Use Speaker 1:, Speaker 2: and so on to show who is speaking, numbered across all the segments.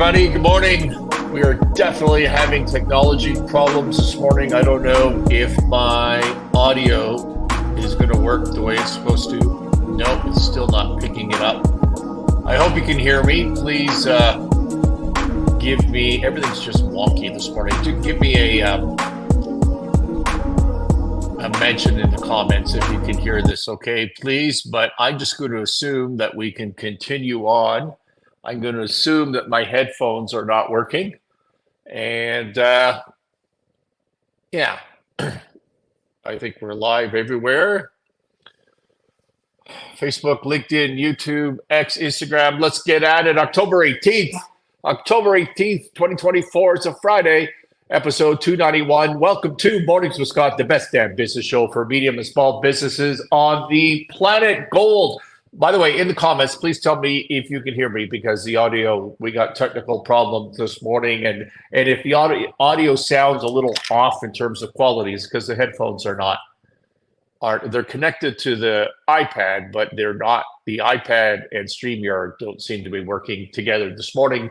Speaker 1: everybody. Good morning. We are definitely having technology problems this morning. I don't know if my audio is going to work the way it's supposed to. Nope, it's still not picking it up. I hope you can hear me. Please give me, everything's just wonky this morning. Give me a mention in the comments if you can hear this, okay, please. But I'm just going to assume that we can continue on. I'm going to assume that my headphones are not working. And yeah, I think we're live everywhere. Facebook, LinkedIn, YouTube, X, Instagram. Let's get at it. October 18th, 2024. It's a Friday, episode 291. Welcome to Mornings with Scott, the best damn business show for medium and small businesses on the planet Gold. By the way, in the comments, please tell me if you can hear me, because the audio, we got technical problems this morning. And if the audio sounds a little off in terms of quality, it's because the headphones they're connected to the iPad, but they're not. The iPad and StreamYard don't seem to be working together this morning.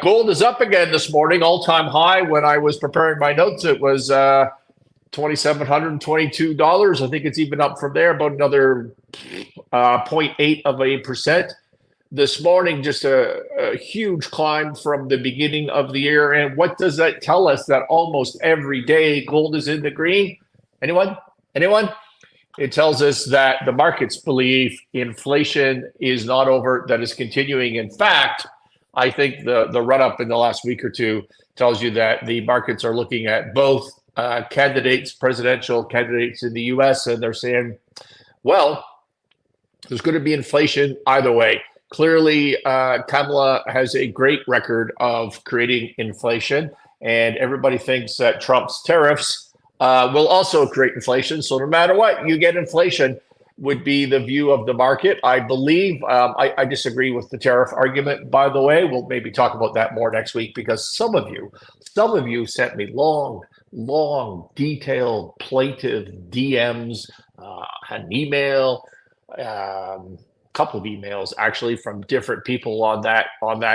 Speaker 1: Gold is up again this morning, all-time high. When I was preparing my notes, it was $2,722. I think it's even up from there, about another 0.8% this morning. Just a huge climb from the beginning of the year. And what does that tell us? That almost every day gold is in the green. Anyone? It tells us that the markets believe inflation is not over, that is continuing. In fact, I think the run-up in the last week or two tells you that the markets are looking at both presidential candidates in the U.S., and they're saying, well, there's going to be inflation either way. Clearly, Kamala has a great record of creating inflation, and everybody thinks that Trump's tariffs will also create inflation. So no matter what, you get inflation, would be the view of the market. I believe, I disagree with the tariff argument, by the way. We'll maybe talk about that more next week, because some of you sent me long, detailed, plaintive DMs, had an email, a couple of emails actually from different people on that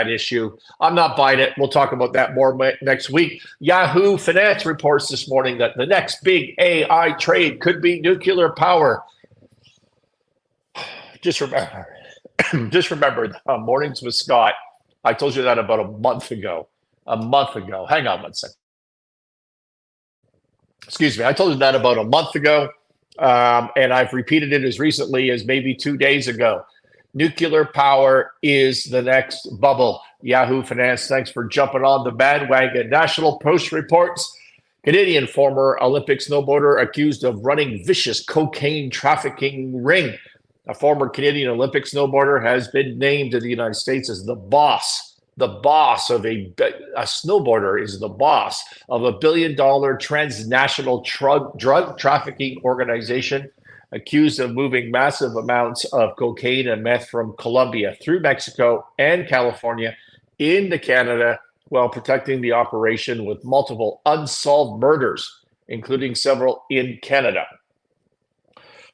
Speaker 1: issue. I'm not buying it. We'll talk about that more next week. Yahoo Finance reports this morning that the next big AI trade could be nuclear power. Just remember, Mornings with Scott. I told you that about a month ago. Hang on one second. Excuse me. I told you that about a month ago, and I've repeated it as recently as maybe 2 days ago. Nuclear power is the next bubble. Yahoo Finance, thanks for jumping on the bandwagon. National Post reports Canadian former Olympic snowboarder accused of running vicious cocaine trafficking ring. A former Canadian Olympic snowboarder has been named in the United States as the boss. The boss of a snowboarder is the boss of $1 billion transnational drug trafficking organization accused of moving massive amounts of cocaine and meth from Colombia through Mexico and California into Canada, while protecting the operation with multiple unsolved murders, including several in Canada.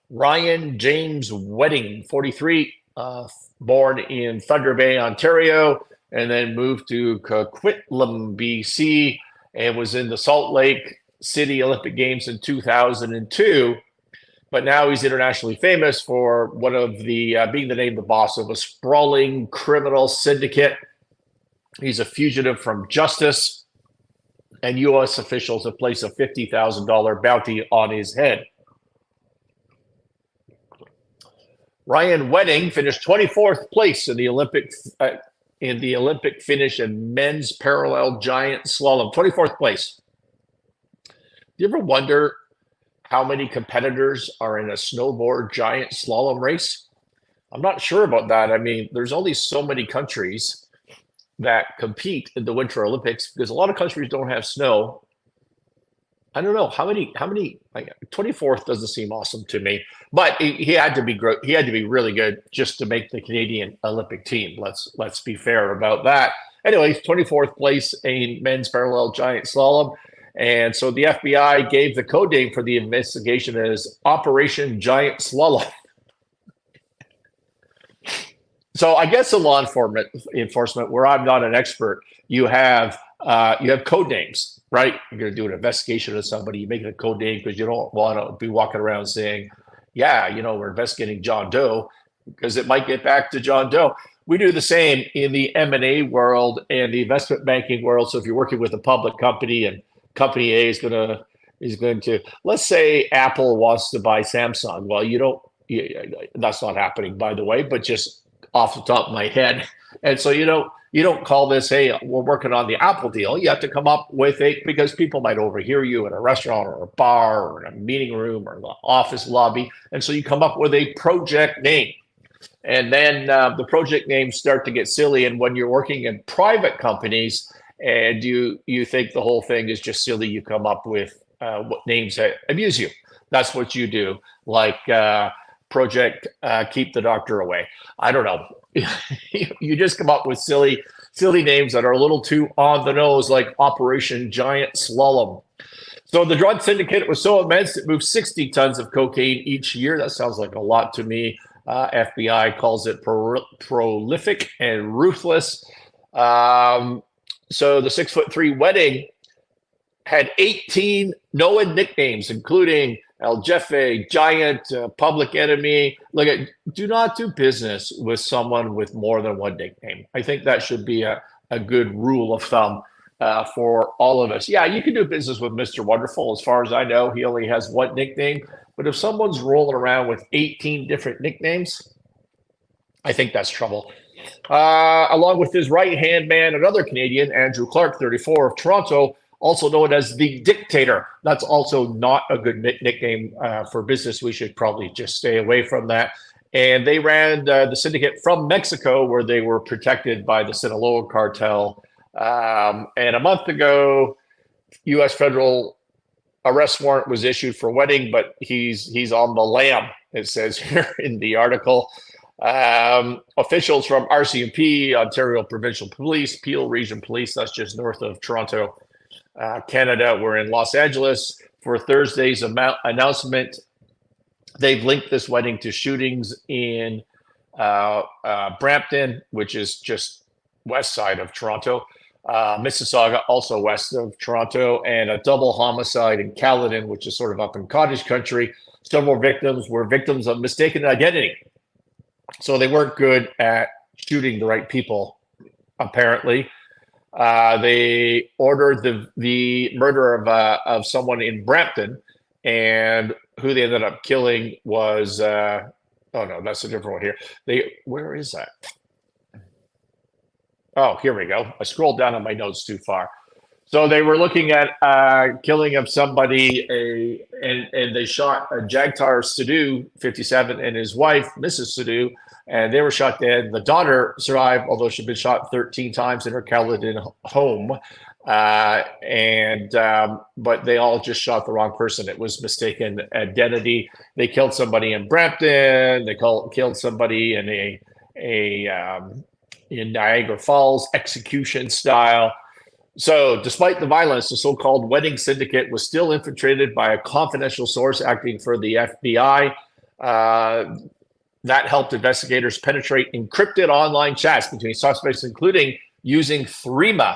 Speaker 1: Ryan James Wedding, 43, born in Thunder Bay, Ontario, and then moved to Coquitlam, BC, and was in the Salt Lake City Olympic Games in 2002. But now he's internationally famous for one of the being the named the boss of a sprawling criminal syndicate. He's a fugitive from justice, and U.S. officials have placed a $50,000 bounty on his head. Ryan Wedding finished 24th place in the Olympic finish in men's parallel giant slalom. 24th place. Do you ever wonder how many competitors are in a snowboard giant slalom race? I'm not sure about that. I mean, there's only so many countries that compete in the Winter Olympics, because a lot of countries don't have snow. I don't know how many. Like 24th doesn't seem awesome to me, but he had to be great. He had to be really good just to make the Canadian Olympic team. Let's be fair about that. Anyways, 24th place in men's parallel giant slalom, and so the FBI gave the code name for the investigation as Operation Giant Slalom. So I guess in law enforcement, where I'm not an expert, you have code names, right? You're going to do an investigation of somebody, you make it a code name because you don't want to be walking around saying, yeah, we're investigating John Doe, because it might get back to John Doe. We do the same in the M&A world and the investment banking world. So if you're working with a public company and company A is going to, let's say Apple wants to buy Samsung. Well, that's not happening, by the way, but just off the top of my head. And so you don't call this, hey, we're working on the Apple deal. You have to come up with because people might overhear you in a restaurant or a bar or in a meeting room or the office lobby. And so you come up with a project name. And then the project names start to get silly. And when you're working in private companies and you think the whole thing is just silly, you come up with what names that amuse you. That's what you do. Like Project Keep the Doctor Away. I don't know. You just come up with silly names that are a little too on the nose, like Operation Giant Slalom. So the drug syndicate was so immense it moved 60 tons of cocaine each year. That sounds like a lot to me. FBI calls it prolific and ruthless. So the 6'3" wedding had 18 known nicknames, including El Jefe, Giant, Public Enemy. Do not do business with someone with more than one nickname. I think that should be a good rule of thumb for all of us. Yeah, you can do business with Mr. Wonderful. As far as I know, he only has one nickname. But if someone's rolling around with 18 different nicknames, I think that's trouble. Along with his right-hand man, another Canadian, Andrew Clark, 34, of Toronto, also known as the Dictator. That's also not a good nickname for business. We should probably just stay away from that. And they ran the syndicate from Mexico, where they were protected by the Sinaloa cartel. And a month ago, U.S. federal arrest warrant was issued for Wedding, but he's on the lam, it says here in the article. Officials from RCMP, Ontario Provincial Police, Peel Region Police, that's just north of Toronto, Canada, were in Los Angeles for Thursday's announcement. They've linked this wedding to shootings in Brampton, which is just west side of Toronto, Mississauga, also west of Toronto, and a double homicide in Caledon, which is sort of up in cottage country. Several victims were victims of mistaken identity. So they weren't good at shooting the right people, apparently. They ordered the murder of someone in Brampton, and who they ended up killing was, oh no, that's a different one here. Where is that? Oh, here we go. I scrolled down on my notes too far. So they were looking at killing of somebody, and they shot Jagtar Sidhu, 57, and his wife, Mrs. Sidhu, and they were shot dead. The daughter survived, although she'd been shot 13 times in her Caledon home. But they all just shot the wrong person. It was mistaken identity. They killed somebody in Brampton. They killed somebody in Niagara Falls, execution style. So despite the violence, the so-called wedding syndicate was still infiltrated by a confidential source acting for the FBI. That helped investigators penetrate encrypted online chats between suspects, including using Threema,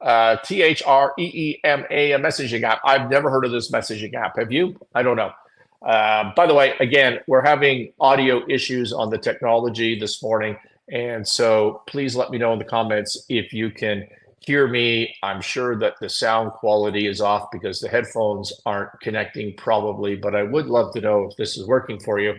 Speaker 1: Threema, a messaging app. I've never heard of this messaging app. Have you? I don't know. By the way, again, we're having audio issues on the technology this morning. And so please let me know in the comments if you can hear me. I'm sure that the sound quality is off because the headphones aren't connecting probably, but I would love to know if this is working for you.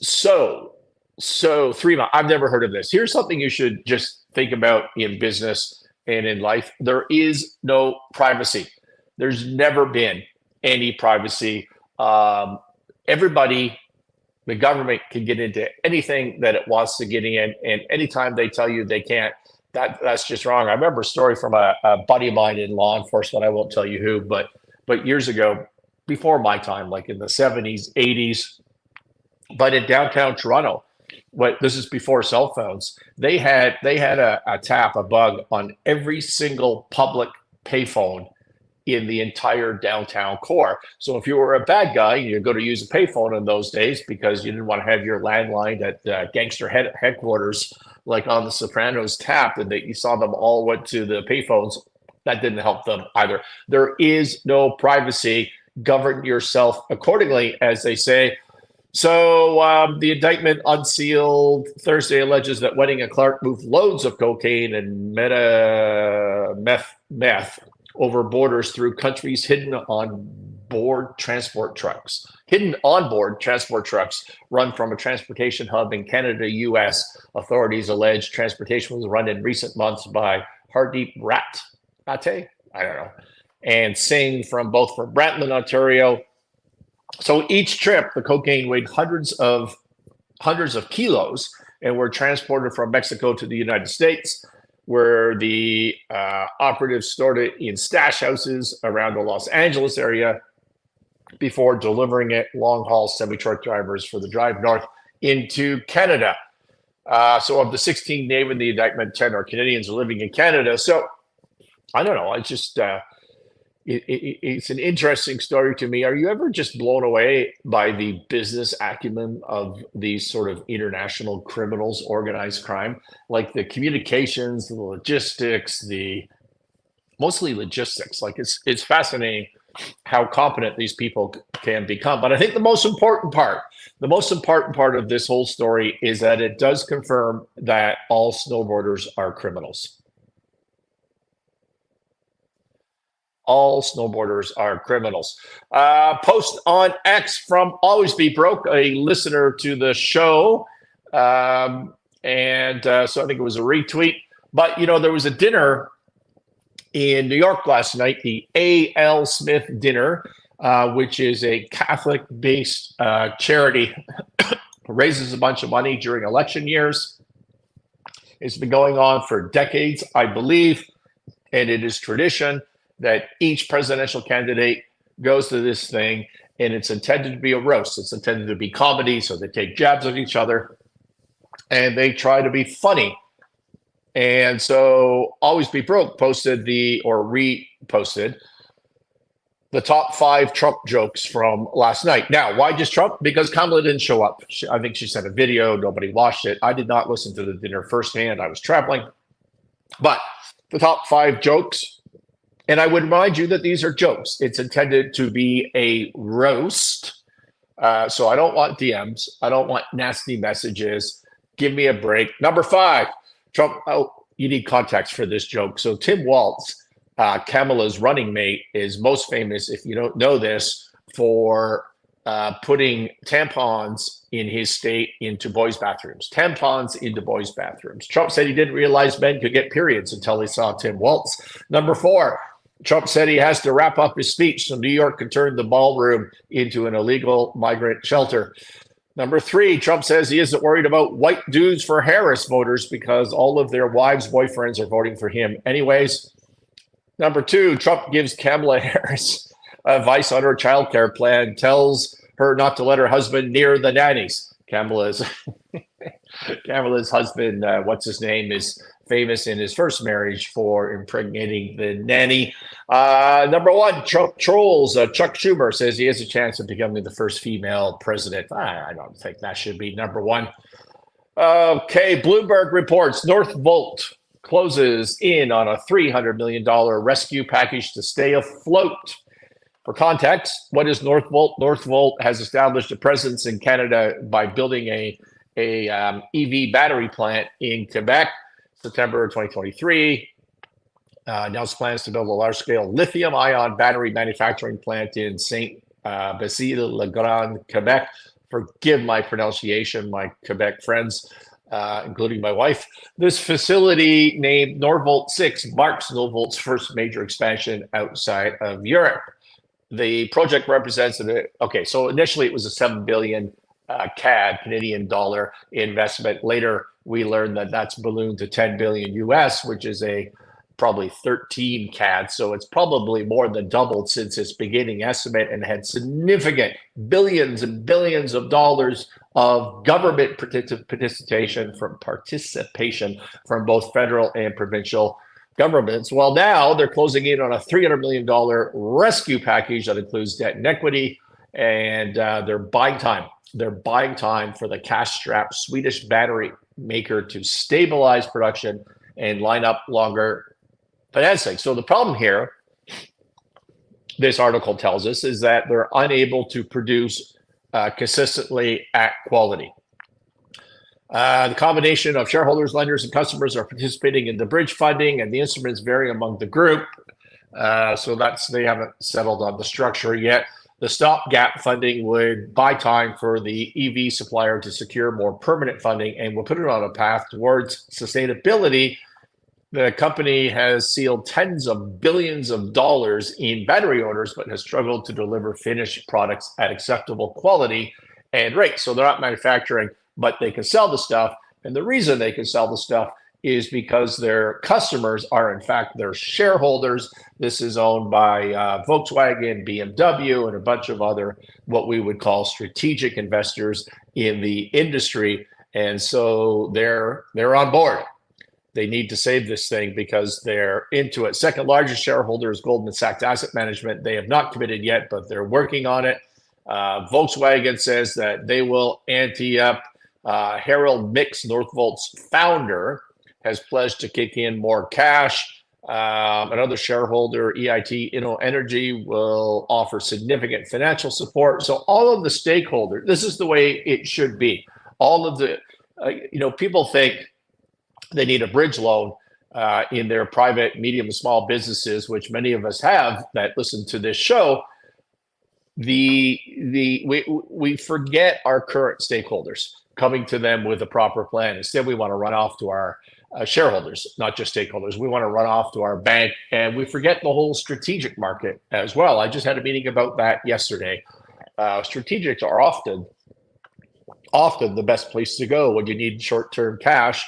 Speaker 1: So Threema, I've never heard of this. Here's something you should just think about in business and in life. There is no privacy. There's never been any privacy. Everybody, the government can get into anything that it wants to get in, and anytime they tell you they can't, that's just wrong. I remember a story from a buddy of mine in law enforcement. I won't tell you who, but years ago, before my time, like in the 70s, 80s, but in downtown Toronto, this is before cell phones, they had a bug on every single public payphone in the entire downtown core. So if you were a bad guy, you go to use a payphone in those days because you didn't want to have your landline at gangster headquarters, like on The Sopranos, tapped, and that you saw them all went to the payphones. That didn't help them either. There is no privacy. Govern yourself accordingly, as they say. So the indictment unsealed Thursday alleges that Wedding and Clark moved loads of cocaine and meth over borders through countries hidden onboard transport trucks. Hidden onboard transport trucks run from a transportation hub in Canada, U.S. Authorities allege transportation was run in recent months by Hardeep Rate, I don't know, and Singh from Brantland, Ontario. So each trip, the cocaine weighed hundreds of kilos and were transported from Mexico to the United States, where the operatives stored it in stash houses around the Los Angeles area before delivering it long-haul semi-truck drivers for the drive north into Canada. So of the 16 named in the indictment, 10 are Canadians living in Canada. So I don't know. I just... It's an interesting story to me. Are you ever just blown away by the business acumen of these sort of international criminals, organized crime, like the communications, the logistics, mostly logistics? Like it's fascinating how competent these people can become. But I think the most important part of this whole story is that it does confirm that all snowboarders are criminals. All snowboarders are criminals. Post on X from Always Be Broke, a listener to the show. So I think it was a retweet. But, there was a dinner in New York last night, the A.L. Smith dinner, which is a Catholic-based charity, raises a bunch of money during election years. It's been going on for decades, I believe, and it is tradition that each presidential candidate goes to this thing, and it's intended to be a roast. It's intended to be comedy, so they take jabs at each other, and they try to be funny. And so Always Be Broke reposted the top 5 Trump jokes from last night. Now, why just Trump? Because Kamala didn't show up. I think she sent a video. Nobody watched it. I did not listen to the dinner firsthand. I was traveling. But the top 5 jokes, and I would remind you that these are jokes. It's intended to be a roast. So I don't want DMs. I don't want nasty messages. Give me a break. Number 5, Trump. Oh, you need context for this joke. So Tim Walz, Kamala's running mate, is most famous, if you don't know this, for putting tampons in his state into boys' bathrooms. Tampons into boys' bathrooms. Trump said he didn't realize men could get periods until he saw Tim Walz. Number 4, Trump said he has to wrap up his speech so New York could turn the ballroom into an illegal migrant shelter. Number 3, Trump says he isn't worried about white dudes for Harris voters because all of their wives' boyfriends are voting for him anyways. Number 2, Trump gives Kamala Harris advice on her childcare plan, tells her not to let her husband near the nannies. Kamala's husband, what's his name, is famous in his first marriage for impregnating the nanny. Number 1, Trump trolls. Chuck Schumer says he has a chance of becoming the first female president. I don't think that should be number 1. Okay, Bloomberg reports NorthVolt closes in on a $300 million rescue package to stay afloat. For context, what is NorthVolt? NorthVolt has established a presence in Canada by building a EV battery plant in Quebec. September 2023, announced plans to build a large-scale lithium-ion battery manufacturing plant in Saint-Basile-le-Grand, Quebec. Forgive my pronunciation, my Quebec friends, including my wife. This facility, named NorthVolt 6, marks NorthVolt's first major expansion outside of Europe. The project represents so initially it was a 7 billion Canadian dollar investment. Later, we learned that that's ballooned to 10 billion US, which is probably 13 CAD. So it's probably more than doubled since its beginning estimate and had significant billions and billions of dollars of government participation from both federal and provincial governments. Well, now they're closing in on a $300 million rescue package that includes debt and equity, and they're buying time. They're buying time for the cash-strapped Swedish battery maker to stabilize production and line up longer financing. So the problem here, this article tells us, is that they're unable to produce consistently at quality. The combination of shareholders, lenders, and customers are participating in the bridge funding, and the instruments vary among the group. So they haven't settled on the structure yet. The stopgap funding would buy time for the EV supplier to secure more permanent funding and will put it on a path towards sustainability. The company has sealed tens of billions of dollars in battery orders, but has struggled to deliver finished products at acceptable quality and rate. So they're not manufacturing, but they can sell the stuff. And the reason they can sell the stuff is because their customers are, in fact, their shareholders. This is owned by Volkswagen, BMW, and a bunch of other what we would call strategic investors in the industry. And so they're on board. They need to save this thing because they're into it. Second largest shareholder is Goldman Sachs Asset Management. They have not committed yet, but they're working on it. Volkswagen says that they will ante up. Harold Mix, NorthVolt's founder, has pledged to kick in more cash. Another shareholder, EIT Energy, will offer significant financial support. So all of the stakeholders, this is the way it should be. All of the, people think they need a bridge loan in their private, medium, and small businesses, which many of us have that listen to this show. We forget our current stakeholders coming to them with a proper plan. Instead, we want to run off to our shareholders, not just stakeholders. We want to run off to our bank, and we forget the whole strategic market as well. I just had a meeting about that yesterday. Strategics are often the best place to go when you need short-term cash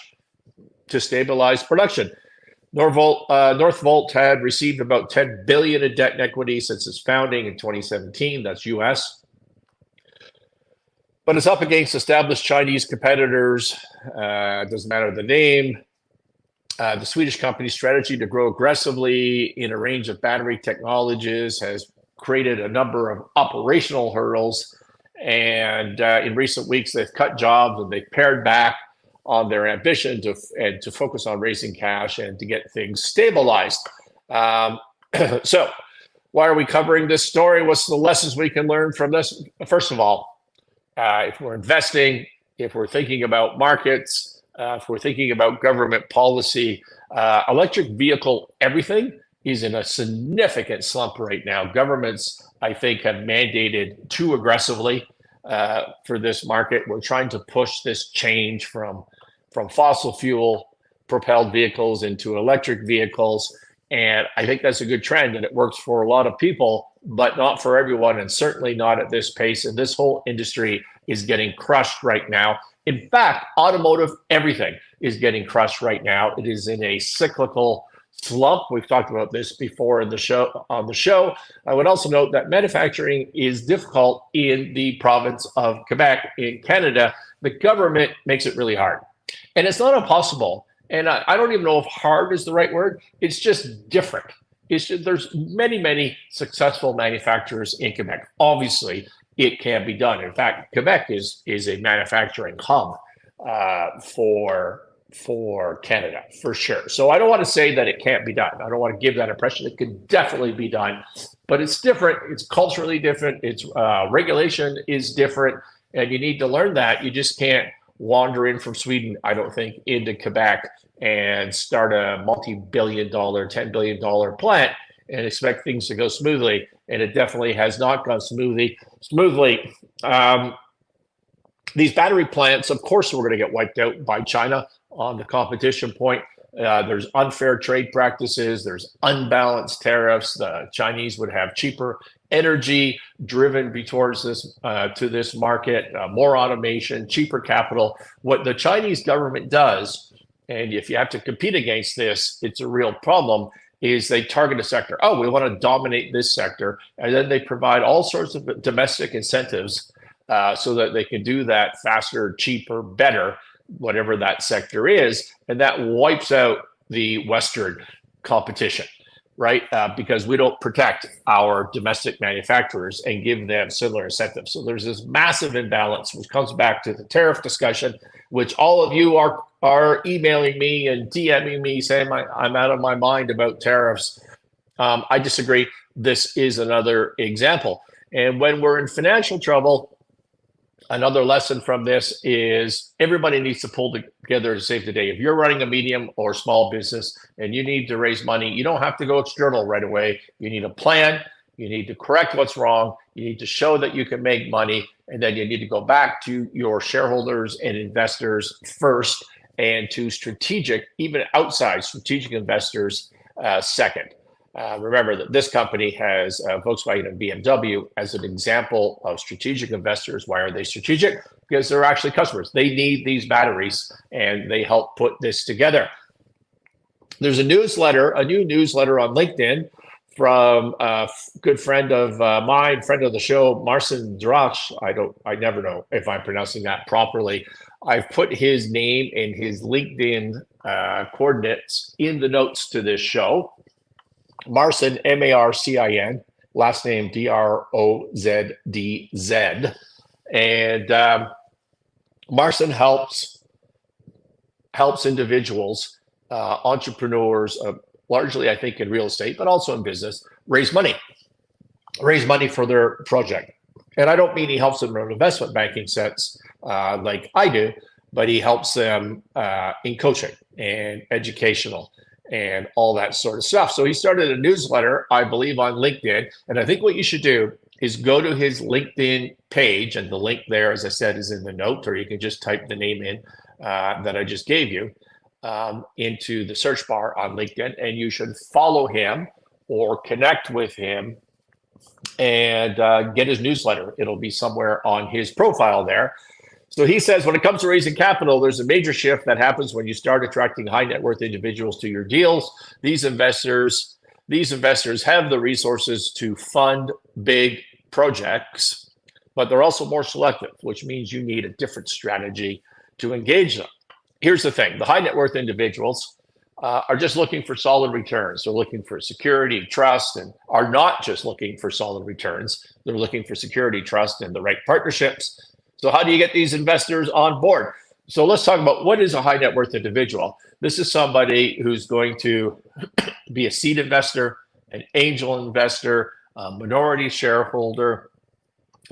Speaker 1: to stabilize production. NorthVolt had received about $10 billion in debt and equity since its founding in 2017. That's U.S. But it's up against established Chinese competitors. It doesn't matter the name. The Swedish company's strategy to grow aggressively in a range of battery technologies has created a number of operational hurdles. And in recent weeks, they've cut jobs and they've pared back on their ambition to focus on raising cash and to get things stabilized. So why are we covering this story? What's the lessons we can learn from this? First of all, if we're investing, if we're thinking about markets, if we're thinking about government policy, electric vehicle, everything is in a significant slump right now. Governments, I think, have mandated too aggressively for this market. We're trying to push this change from fossil fuel propelled vehicles into electric vehicles. And I think that's a good trend, and it works for a lot of people, but not for everyone, and certainly not at this pace. And this whole industry is getting crushed right now. In fact, automotive, everything is getting crushed right now. It is in a cyclical slump. We've talked about this before on the show. I would also note that manufacturing is difficult in the province of Quebec in Canada. The government makes it really hard. And it's not impossible. And I don't even know if hard is the right word. It's just different. There's many successful manufacturers in Quebec. Obviously, it can be done. In fact, Quebec is a manufacturing hub for Canada, for sure. So I don't want to say that it can't be done. I don't want to give that impression. It could definitely be done, but it's different. It's culturally different. Its regulation is different, and you need to learn that. You just can't wander in from Sweden, I don't think, into Quebec and start a multi-billion-dollar, $10 billion plant and expect things to go smoothly. And it definitely has not gone smoothly. These battery plants, of course, we're going to get wiped out by China on the competition point. There's unfair trade practices. There's unbalanced tariffs. The Chinese would have cheaper energy driven towards this to this market, more automation, cheaper capital. What the Chinese government does, and if you have to compete against this, it's a real problem, is they target a sector. Oh, we want to dominate this sector. And then they provide all sorts of domestic incentives so that they can do that faster, cheaper, better, whatever that sector is. And that wipes out the Western competition, right? Because we don't protect our domestic manufacturers and give them similar incentives. So there's this massive imbalance, which comes back to the tariff discussion, which all of you are emailing me and DMing me saying I'm out of my mind about tariffs. I disagree. This is another example. And when we're in financial trouble, another lesson from this is everybody needs to pull together to save the day. If you're running a medium or small business and you need to raise money, you don't have to go external right away. You need a plan. You need to correct what's wrong. You need to show that you can make money. And then you need to go back to your shareholders and investors first, and to strategic, even outside strategic investors second. Remember that this company has Volkswagen and BMW as an example of strategic investors. Why are they strategic? Because they're actually customers. They need these batteries, and they help put this together. There's a new newsletter on LinkedIn from a good friend of mine, friend of the show, Marcin Drozdz. I never know if I'm pronouncing that properly. I've put his name and his LinkedIn coordinates in the notes to this show. Marcin, Marcin, last name Drozdz. And Marcin helps individuals, entrepreneurs, largely I think in real estate, but also in business, raise money for their project. And I don't mean he helps them in an investment banking sense like I do, but he helps them in coaching and educational and all that sort of stuff. So he started a newsletter, I believe, on LinkedIn. And I think what you should do is go to his LinkedIn page, and the link there, as I said, is in the note, or you can just type the name in that I just gave you into the search bar on LinkedIn, and you should follow him or connect with him and get his newsletter. It'll be somewhere on his profile there. So he says, when it comes to raising capital, there's a major shift that happens when you start attracting high net worth individuals to your deals. These investors have the resources to fund big projects, but they're also more selective, which means you need a different strategy to engage them. Here's the thing. The high net worth individuals are just looking for solid returns. They're looking for security, trust, and are not just looking for solid returns. They're looking for security, trust, and the right partnerships. So how do you get these investors on board? So let's talk about what is a high net worth individual. This is somebody who's going to be a seed investor, an angel investor, a minority shareholder,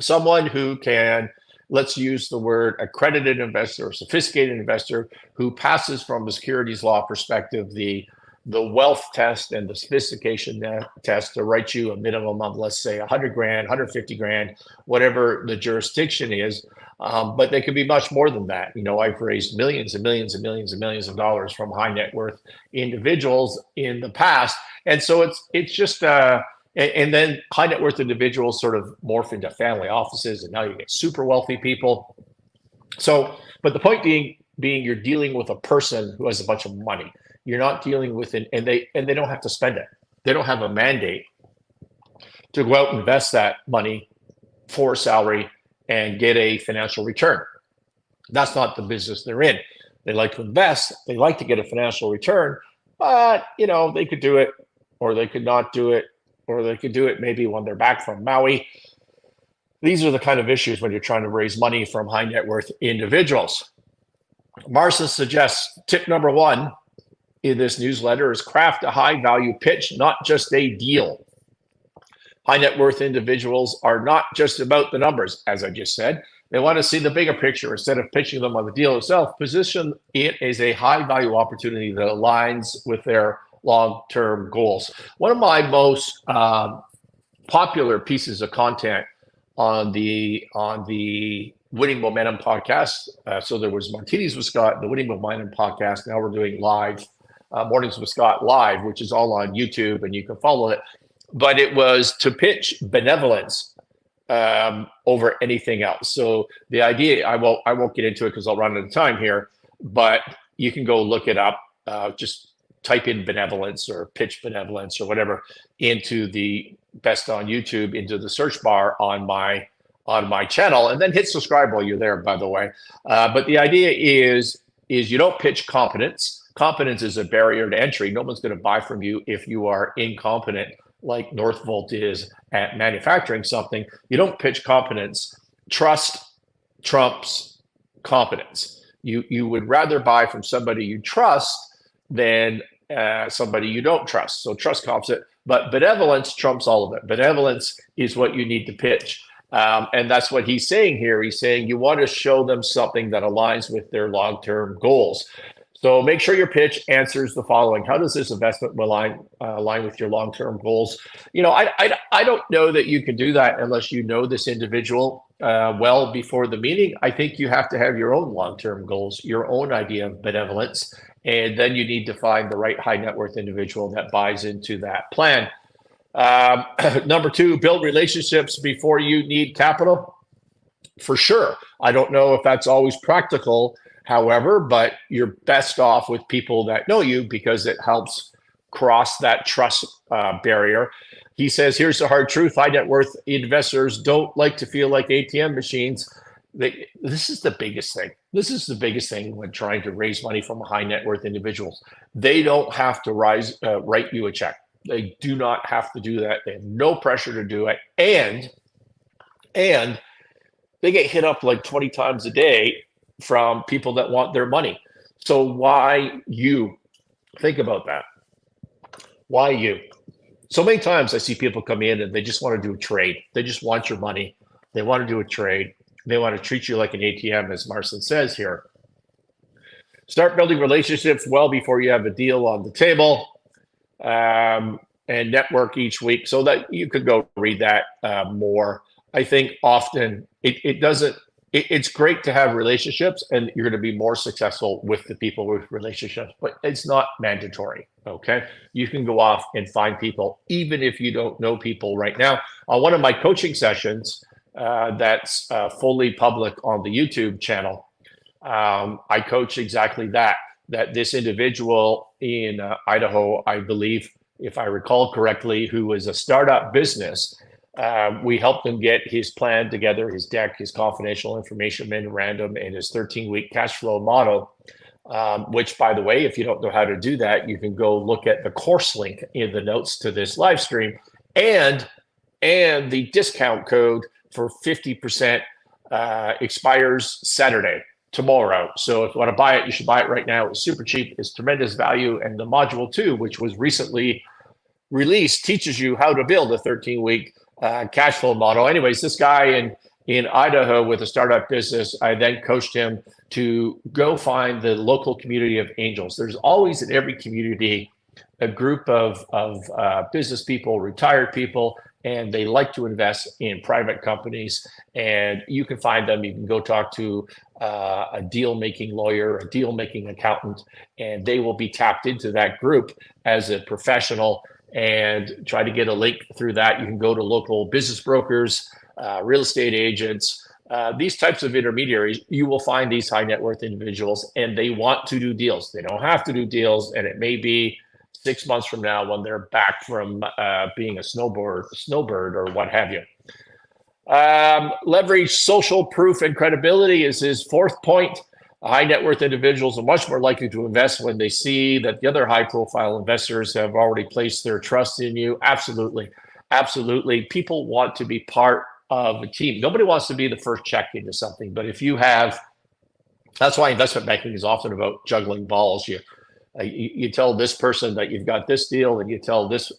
Speaker 1: someone who can, let's use the word accredited investor or sophisticated investor, who passes from the securities law perspective the wealth test and the sophistication test to write you a minimum of, let's say, 100 grand, 150 grand, whatever the jurisdiction is. But they could be much more than that. You know, I've raised millions and millions and millions and millions of dollars from high net worth individuals in the past. And so it's just, and then high net worth individuals sort of morph into family offices, and now you get super wealthy people. So, but the point being you're dealing with a person who has a bunch of money. You're not dealing with it, and they don't have to spend it. They don't have a mandate to go out and invest that money for salary and get a financial return. That's not the business they're in. They like to invest. They like to get a financial return, but you know, they could do it, or they could not do it, or they could do it maybe when they're back from Maui. These are the kind of issues when you're trying to raise money from high net worth individuals. Marcin suggests tip number one in this newsletter is craft a high value pitch, not just a deal. High net worth individuals are not just about the numbers, as I just said. They want to see the bigger picture. Instead of pitching them on the deal itself, position it as a high value opportunity that aligns with their long-term goals. One of my most popular pieces of content on the Winning Momentum podcast. So there was Martinis with Scott, the Winning Momentum podcast. Now we're doing live Mornings with Scott live, which is all on YouTube, and you can follow it. But it was to pitch benevolence over anything else. So the idea, I won't get into it because I'll run out of time here, but you can go look it up. Just type in benevolence or pitch benevolence or whatever into the best on YouTube, into the search bar on my channel, and then hit subscribe while you're there, by the way. But the idea is you don't pitch competence. competence is a barrier to entry. No one's going to buy from you if you are incompetent, like NorthVolt is at manufacturing something. You don't pitch competence. Trust trumps competence. You would rather buy from somebody you trust than somebody you don't trust. So trust comps it, but benevolence trumps all of it. Benevolence is what you need to pitch. And that's what he's saying here. He's saying you want to show them something that aligns with their long-term goals. So make sure your pitch answers the following. How does this investment align with your long-term goals? You know, I don't know that you can do that unless you know this individual well before the meeting. I think you have to have your own long-term goals, your own idea of benevolence, and then you need to find the right high net worth individual that buys into that plan. Number two, build relationships before you need capital. For sure. I don't know if that's always practical, however, but you're best off with people that know you because it helps cross that trust barrier. He says, here's the hard truth. High net worth investors don't like to feel like ATM machines. This is the biggest thing. This is the biggest thing when trying to raise money from high net worth individuals. They don't have to write you a check. They do not have to do that. They have no pressure to do it. And they get hit up like 20 times a day from people that want their money. So why you? Think about that. Why you? So many times I see people come in and they just want to do a trade. They just want your money. They want to do a trade. They want to treat you like an ATM, as Marcin says here. Start building relationships well before you have a deal on the table, and network each week, so that you could go read that more. I think often it's great to have relationships, and you're going to be more successful with the people with relationships, but it's not mandatory. Okay. You can go off and find people, even if you don't know people right now. On one of my coaching sessions, that's fully public on the YouTube channel, I coach exactly that this individual in Idaho, I believe, if I recall correctly, who was a startup business, we helped him get his plan together, his deck, his confidential information memorandum, and his 13-week cash flow model, which, by the way, if you don't know how to do that, you can go look at the course link in the notes to this live stream, and the discount code for 50% expires Saturday, tomorrow. So if you want to buy it, you should buy it right now. It's super cheap. It's tremendous value. And the module 2, which was recently released, teaches you how to build a 13-week cash flow model. Anyways, this guy in Idaho with a startup business, I then coached him to go find the local community of angels. There's always in every community a group of business people, retired people, and they like to invest in private companies. And you can find them. You can go talk to a deal-making lawyer, a deal-making accountant, and they will be tapped into that group as a professional and try to get a link through that. You can go to local business brokers, real estate agents, these types of intermediaries. You will find these high net worth individuals, and they want to do deals. They don't have to do deals, and it may be 6 months from now when they're back from being a snowbird or what have you. Leverage social proof and credibility is his fourth point. High net worth individuals are much more likely to invest when they see that the other high profile investors have already placed their trust in you. Absolutely. Absolutely. People want to be part of a team. Nobody wants to be the first check into something, but if you have, that's why investment banking is often about juggling balls. You tell this person that you've got this deal, and you tell this,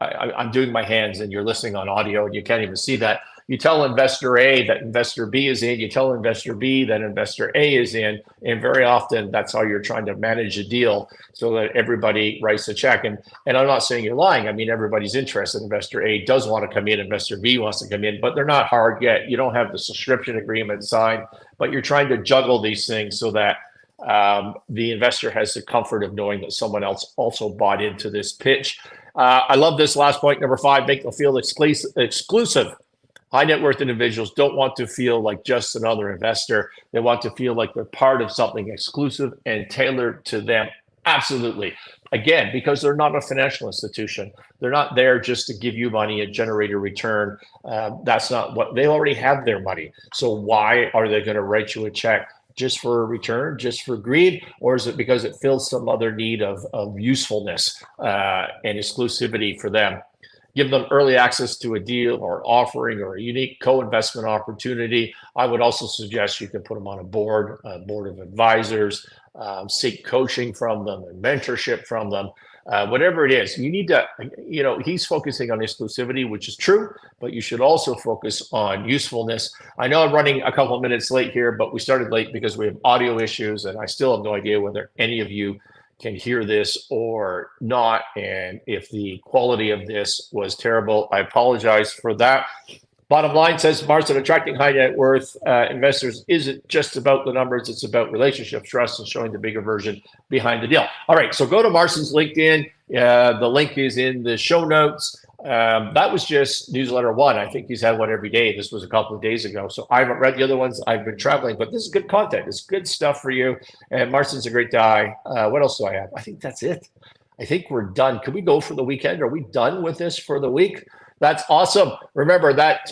Speaker 1: I'm doing my hands and you're listening on audio and you can't even see that. You tell investor A that investor B is in, you tell investor B that investor A is in, and very often that's how you're trying to manage a deal so that everybody writes a check. And I'm not saying you're lying. I mean, everybody's interested. Investor A does want to come in, investor B wants to come in, but they're not hard yet. You don't have the subscription agreement signed, but you're trying to juggle these things so that the investor has the comfort of knowing that someone else also bought into this pitch. I love this last point, number 5, make them feel exclusive. High net worth individuals don't want to feel like just another investor. They want to feel like they're part of something exclusive and tailored to them. Absolutely. Again, because they're not a financial institution. They're not there just to give you money and generate a return. That's not what they already have their money. So why are they going to write you a check just for a return, just for greed, or is it because it fills some other need of usefulness and exclusivity for them? Give them early access to a deal or offering or a unique co-investment opportunity. I would also suggest you can put them on a board of advisors, seek coaching from them and mentorship from them. Whatever it is, you need to, he's focusing on exclusivity, which is true, but you should also focus on usefulness. I know I'm running a couple of minutes late here, but we started late because we have audio issues, and I still have no idea whether any of you can hear this or not. And if the quality of this was terrible, I apologize for that. Bottom line, says Marcin, attracting high net worth investors isn't just about the numbers. It's about relationships, trust, and showing the bigger version behind the deal. All right, so go to Marcin's LinkedIn. The link is in the show notes. That was just newsletter one. I think he's had one every day. This was a couple of days ago. So I haven't read the other ones. I've been traveling, but this is good content. It's good stuff for you. And Marcin's a great guy. What else do I have? I think that's it. I think we're done. Can we go for the weekend? Are we done with this for the week? That's awesome. Remember that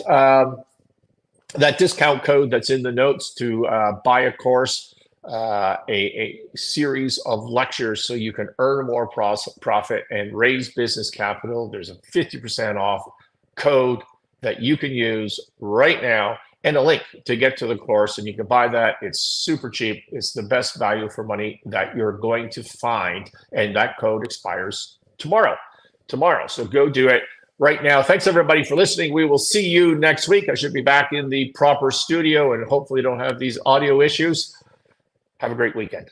Speaker 1: that discount code that's in the notes to buy a course, a series of lectures so you can earn more profit and raise business capital. There's a 50% off code that you can use right now and a link to get to the course, and you can buy that. It's super cheap. It's the best value for money that you're going to find, and that code expires tomorrow. So go do it right now. Thanks everybody for listening. We will see you next week. I should be back in the proper studio and hopefully don't have these audio issues. Have a great weekend.